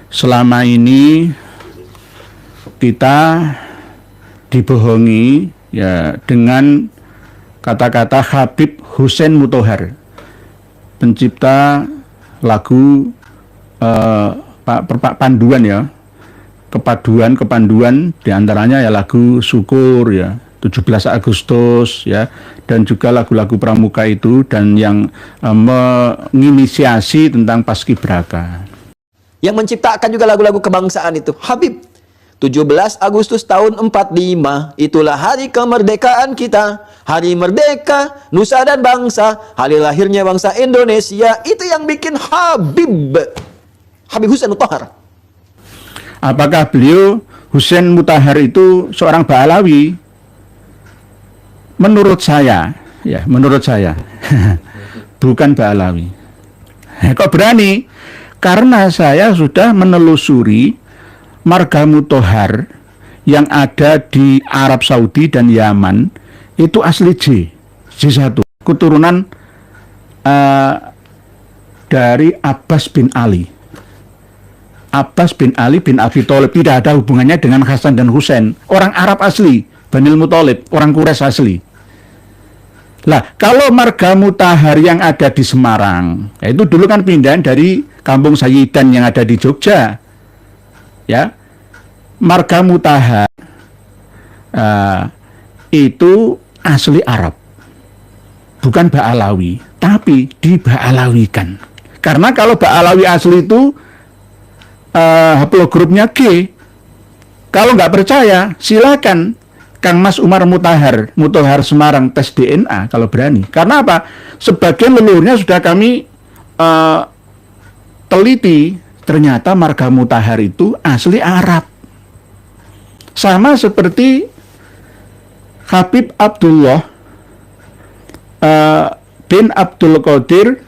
selama ini kita dibohongi ya dengan kata-kata Habib Hussein Mutahar, pencipta lagu panduan ya, kepanduan diantaranya ya lagu Syukur ya, 17 Agustus ya, dan juga lagu-lagu pramuka itu, dan yang menginisiasi tentang Paskibraka. Yang menciptakan juga lagu-lagu kebangsaan itu Habib. 17 Agustus tahun 45, itulah hari kemerdekaan kita, hari merdeka, nusa dan bangsa, hari lahirnya bangsa Indonesia. Itu yang bikin Habib Hussein Mutahar. Apakah beliau Hussein Mutahar itu seorang Ba'alawi? Menurut saya, ya menurut saya, bukan Ba'alawi. Kok berani? Karena saya sudah menelusuri marga Mutahar yang ada di Arab Saudi dan Yaman, itu asli J1, keturunan dari Abbas bin Ali. Abbas bin Ali bin Abi Thalib, tidak ada hubungannya dengan Hasan dan Husain. Orang Arab asli, Banil Muthalib, orang Quraisy asli. Lah, kalau marga Mutahar yang ada di Semarang, ya itu dulu kan pindahan dari Kampung Sayyidan yang ada di Jogja. Ya, marga Mutahar itu asli Arab, bukan Ba'alawi, tapi diba'alawikan. Karena kalau Ba'alawi asli itu haplogrupnya G. Kalau nggak percaya, silakan Kang Mas Umar Mutahar Semarang tes DNA kalau berani. Karena apa? Sebagian leluhurnya sudah kami teliti, ternyata marga Mutahar itu asli Arab. Sama seperti Habib Abdullah bin Abdul Qadir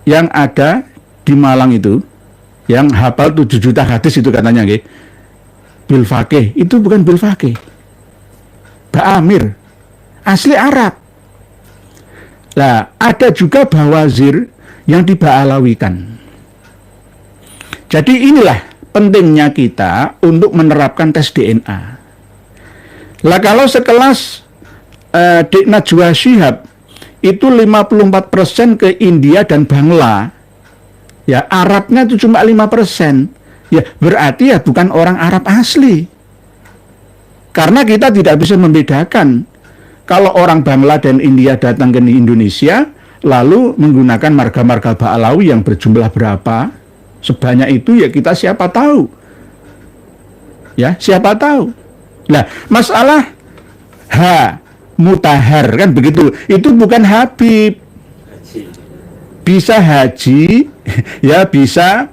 yang ada di Malang itu, yang hafal 7 juta hadis itu katanya, bil Faqih, itu bukan bil Faqih, Ba'amir, asli Arab. Nah, ada juga Bawazir yang diba'alawikan. Jadi inilah pentingnya kita untuk menerapkan tes DNA. Lah kalau sekelas Dek Najwa Shihab itu 54% ke India dan Bangla, ya Arabnya itu cuma 5%, ya berarti ya bukan orang Arab asli. Karena kita tidak bisa membedakan kalau orang Bangla dan India datang ke Indonesia lalu menggunakan marga-marga Ba'alawi yang berjumlah berapa, sebanyak itu ya kita siapa tahu. Ya, siapa tahu. Nah, masalah Mutahar kan begitu. Itu bukan Habib. Bisa Haji, ya bisa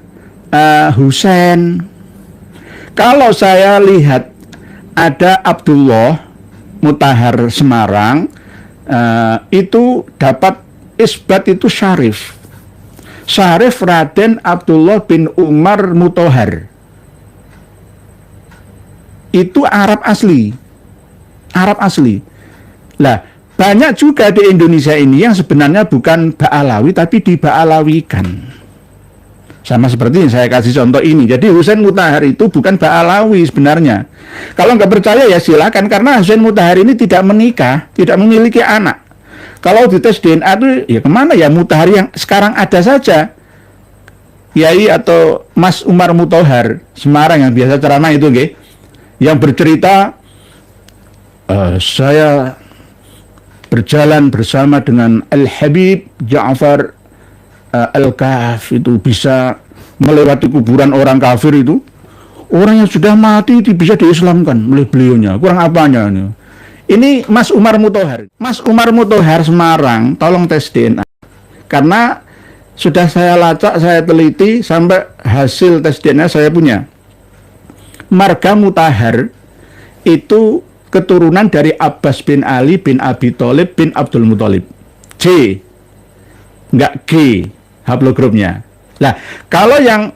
Husain. Kalau saya lihat ada Abdullah Mutahar Semarang, itu dapat isbat itu Syarif. Syarif Raden Abdullah bin Umar Mutahar. Itu Arab asli. Arab asli. Lah, banyak juga di Indonesia ini yang sebenarnya bukan Ba'alawi tapi diba'alawikan. Sama seperti yang saya kasih contoh ini. Jadi Hussein Mutahar itu bukan Ba'alawi sebenarnya. Kalau nggak percaya ya silakan, karena Hussein Mutahar ini tidak menikah, tidak memiliki anak. Kalau dites DNA itu ya kemana ya Mutahar yang sekarang ada saja. Kiai atau Mas Umar Mutahar Semarang yang biasa ceramah itu, yang bercerita saya berjalan bersama dengan Al-Habib Ja'far Al-Kahf, itu bisa melewati kuburan orang kafir itu. Orang yang sudah mati itu bisa diislamkan oleh beliaunya. Kurang apanya ini? Ini Mas Umar Mutahar. Mas Umar Mutahar Semarang, tolong tes DNA. Karena sudah saya lacak, saya teliti, sampai hasil tes DNA saya punya. Marga Mutahar itu keturunan dari Abbas bin Ali bin Abi Thalib bin Abdul Muthalib. J, enggak G haplogrupnya. Nah, kalau yang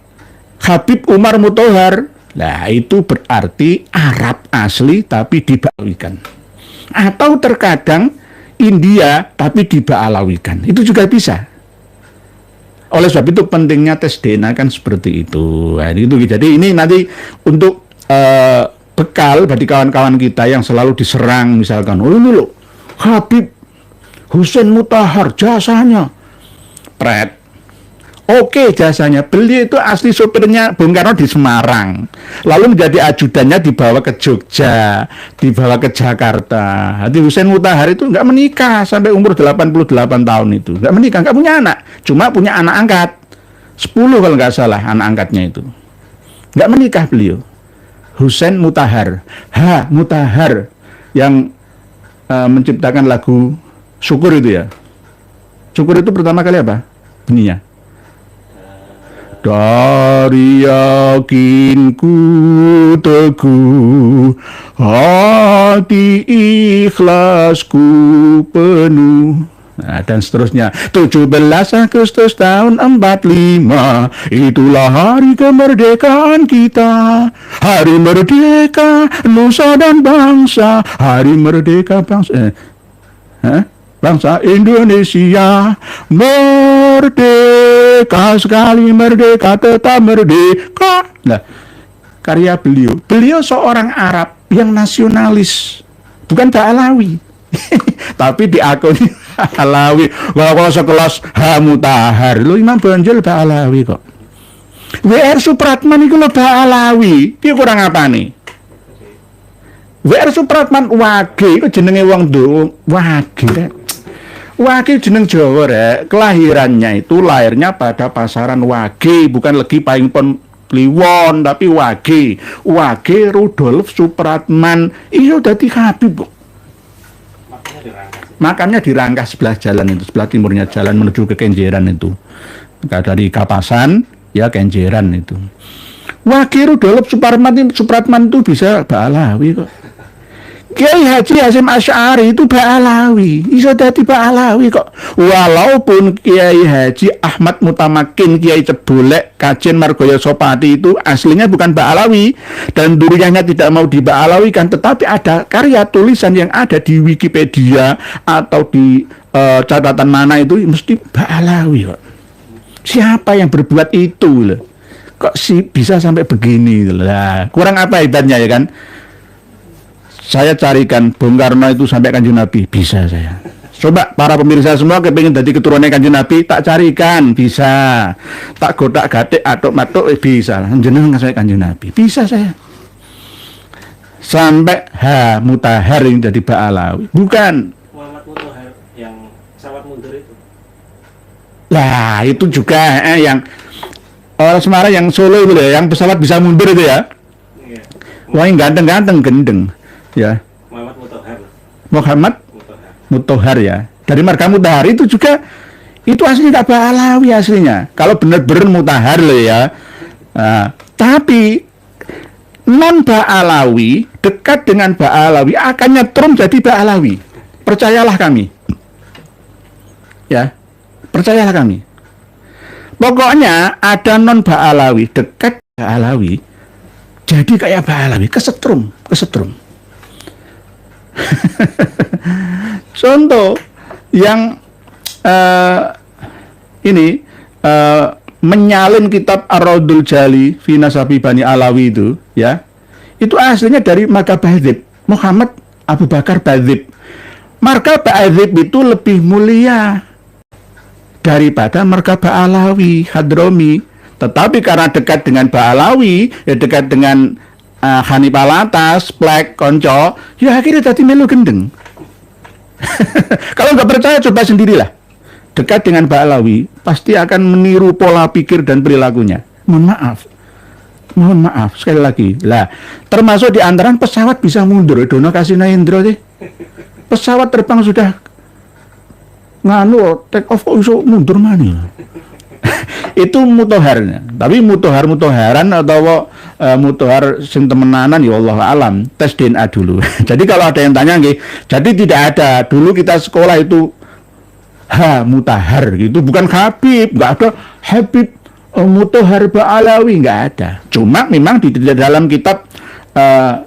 Habib Umar Mutahar, nah itu berarti Arab asli tapi diba'alawikan. Atau terkadang India tapi diba'alawikan. Itu juga bisa. Oleh sebab itu pentingnya tes DNA kan seperti itu. Nah, itu. Jadi ini nanti untuk bekal bagi kawan-kawan kita yang selalu diserang misalkan, oh ini loh Habib Hussein Mutahar jasanya, pret. Oke, jasanya. Beliau itu asli sopirnya Bung Karno di Semarang. Lalu menjadi ajudannya dibawa ke Jogja, dibawa ke Jakarta. Hadi Hussein Mutahar itu nggak menikah sampai umur 88 tahun itu. Nggak menikah, nggak punya anak. Cuma punya anak angkat. 10 kalau nggak salah anak angkatnya itu. Nggak menikah beliau. Hussein Mutahar. Mutahar yang menciptakan lagu Syukur itu ya. Syukur itu pertama kali apa? Bunyinya. Dari yakinku teguh, hati ikhlasku penuh. Nah, dan seterusnya. 17 Agustus tahun 45, itulah hari kemerdekaan kita. Hari merdeka nusa dan bangsa. Hari merdeka bangsa. Bangsa Indonesia merdeka sekali, merdeka tetap merdeka. Nah, karya beliau. Beliau seorang Arab yang nasionalis, bukan Ba'alawi. Tapi diakui Ba'alawi. Kalau sekelas Mutahar, lo Imam Bonjol Ba'alawi kok. W.R. Supratman itu lo Ba'alawi. Dia kurang apa nih? W.R. Supratman Wage itu jenenge wong do Wage. Wage jeneng Jawa rek. Kelahirannya itu lahirnya pada pasaran Wage, bukan Legi Pahingpon Kliwon, tapi Wage. Wage Rudolf Supratman iyo dadi Habib kok. Makamnya di Rangkas sebelah jalan itu, sebelah timurnya jalan menuju ke Kenjeran itu. Dari Kapasan ya Kenjeran itu. Wage Rudolf Supratman itu bisa Ba'alawi kok. Kiai Haji Hasyim Asy'ari itu Ba'alawi, iso dadi Ba'alawi kok. Walaupun Kiai Haji Ahmad Mutamakin Kiai Cebolek Kajen Margoyo Sopati itu aslinya bukan Ba'alawi dan duriannya tidak mau di Ba'alawikan, tetapi ada karya tulisan yang ada di Wikipedia atau di catatan mana itu mesti Ba'alawi kok. Siapa yang berbuat itu loh? Kok sih bisa sampai begini lah? Kurang apa hebatnya ya kan? Saya carikan Bung Karno itu sampai Kanjeng Nabi, bisa saya. Coba para pemirsa semua kepingin jadi keturunannya Kanjeng Nabi, tak carikan, bisa. Tak godak-gatik, atuk-matuk, bisa. Jenengan saya Kanjeng Nabi, bisa saya. Sampai Mutahar yang jadi Ba'alawi, bukan. Muhammad Mutahar yang pesawat mundur itu. Lah itu juga yang orang Semarang yang Solo itu ya, yang pesawat bisa mundur itu ya. Iya. Wah yang ganteng-ganteng gendeng. Ya, Muhammad Mutahar. Muhammad Mutahar ya. Dari marga Mutahar itu juga itu aslinya tak Ba'alawi aslinya. Kalau benar-benar Mutahar loh ya. Nah, tapi non Ba'alawi dekat dengan Ba'alawi akan nyetrum jadi Ba'alawi. Percayalah kami. Ya, percayalah kami. Pokoknya ada non Ba'alawi dekat Ba'alawi jadi kayak Ba'alawi, kesetrum. Contoh yang ini menyalin kitab Ar-Raudul Jali fi Nasabi Bani Alawi itu ya, itu aslinya dari marga Ba'adzib, Muhammad Abu Bakar Ba'adzib. Marga Ba'adzib itu lebih mulia daripada marga Ba'alawi Hadromi, tetapi karena dekat dengan Ba'alawi ya dekat dengan Hanifah Latas, Plek, Konco, ya akhirnya tadi melu gendeng. Kalau nggak percaya coba sendirilah. Dekat dengan Ba'alawi pasti akan meniru pola pikir dan perilakunya. Mohon maaf sekali lagi. Lah, termasuk di antara pesawat bisa mundur. Dono Kasino Indro deh. Pesawat terbang sudah take off kok iso mundur mana? Itu Mutahharnya. Tapi Mutahharan atau Mutahhar sing temenanan ya Allah alam, tes DNA dulu. Jadi kalau ada yang tanya nggih, jadi tidak ada. Dulu kita sekolah itu Mutahhar gitu, bukan Habib, enggak ada Habib Mutahhar Ba'alawi, enggak ada. Cuma memang di dalam kitab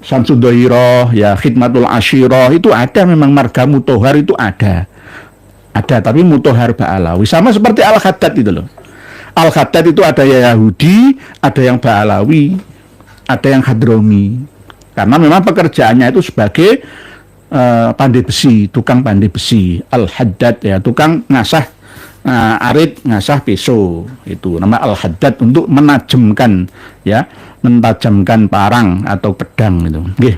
Syamsud Dhairah ya Khidmatul Asyirah itu ada memang marga Mutahhar itu ada. Ada tapi Mutahhar Ba'alawi sama seperti Al-Haddad itu loh. Al-Haddad itu ada yang Yahudi, ada yang Ba'alawi, ada yang Hadromi. Karena memang pekerjaannya itu sebagai pandai besi, tukang pandai besi. Al-Haddad ya, tukang ngasah arit, ngasah pisau. Itu nama Al-Haddad untuk menajamkan ya, mentajamkan parang atau pedang itu. Nggih.